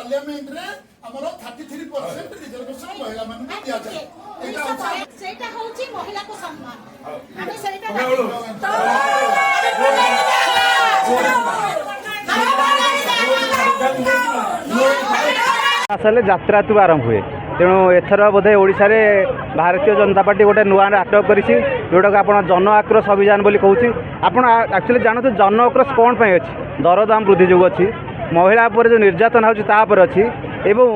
Parliament रे हमरो 33% reservation महिला मन को दिया जाए सेटा होची महिला को सम्मान हमें सेटा आसले यात्रा तु आरंभ हुए तेणु एथर बोधे ओडिशा रे भारतीय जनता पार्टी गोटे नुआ नाटक करिछि जोटा को आपण जन आक्रोश अभियान बोली कहूछि। आपण एक्चुअली जानते जन आक्रोश कौन पे अछि दरदाम वृद्धि जो अच्छी महिला पर जो निर्यातन होछि ता पर अछि एवं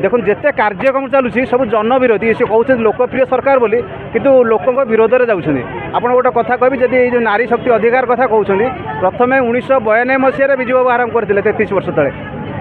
देखुन जिते कार्यक्रम चलुछि सब जन विरोधी से कहते लोकप्रिय सरकार बोली किंतु लोकों विरोध में जाउछन्ति। आपण गोटे कथा कहबी जदि ये जो नारी शक्ति अधिकार कथा कहउछन्ति प्रथमे 1992 मसीह विजु बाबू आरंभ करथिले 33 वर्ष तले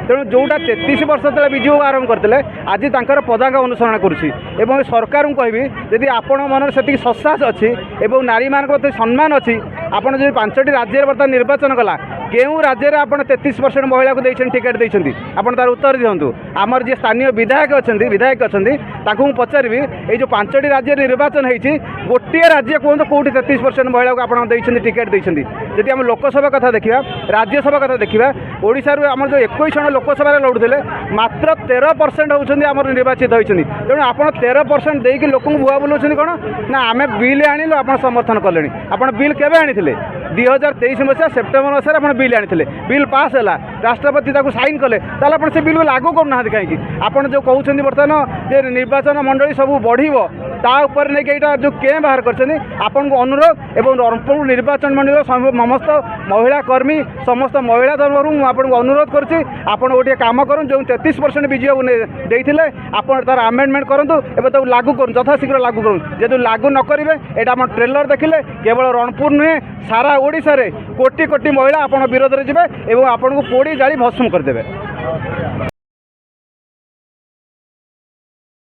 तेणु जोटा 33 वर्ष तले विजु बाबू आरंभ करथिले आज तांकर पदांक अनुसरण करुछि एवं सरकार को कहबी जदि आपण मन सेति ससास अछि एवं नारी मान प्रति सम्मान अछि आपण जदि 5टी राज्य बर्तमान निर्वाचन कला केउ राज्य रे आपण 33% महिला को देछन टिकट देछन्ति आपण तार उत्तर दियंतु। आमर जे स्थानीय विधायक अछन्ति ताकू पचारबी ए जो 5टी राज्य निर्वाचन हेछि गोटे राज्य कहतो कोठी 33% महिला को आपण देछन्ति टिकट देछन्ति। जदि हम लोकसभा कथा देखिबा राज्यसभा कथा देखिबा ओडिसा रो हमर जो 21 जन लोकसभा रे लढुथिले मात्र 13% होछन्ति हमर निर्वाचित होइछन्ति। तेणु आपण 13% देकी लोकन बुआ बोलुछन्ति कोन ना आमे बिल आनिलो आपण समर्थन कलेनी। आपण बिल केबे आनिथिले 2023 मसिया सेप्टेम्बर मसिया आपण बिल आनिथिले बिल पास हैला राष्ट्रपति ताकू साइन कले ताले आपण से बिल को लागू करना कहीं आपण जो कहउछन्ति बर्तमान जे निर्वाचन मंडली सब बढ़िबो ता ऊपर नै केटा जो के बाहर करछन्ति आपण को अनुरोध एवं रणपुर निर्वाचन मंडली समस्त महिला कर्मी समस्त महिला धर्मरू आपण को अनुरोध करछि आपण गोटे काम करन जो 33% बीजेपी देइथिले आपण तार अमेंडमेंट करंतु एबे तो लागू करन यथा शीघ्र लागू करन जेतु लागू न करिवे एटा हम ट्रेलर देखिले केवल रणपुर नुहे सारा ओडिसा रे कोटी कोटी महिला आपण विरोध रे जिवे एवं आपण को पोड़ी जाली भस्म कर देबे।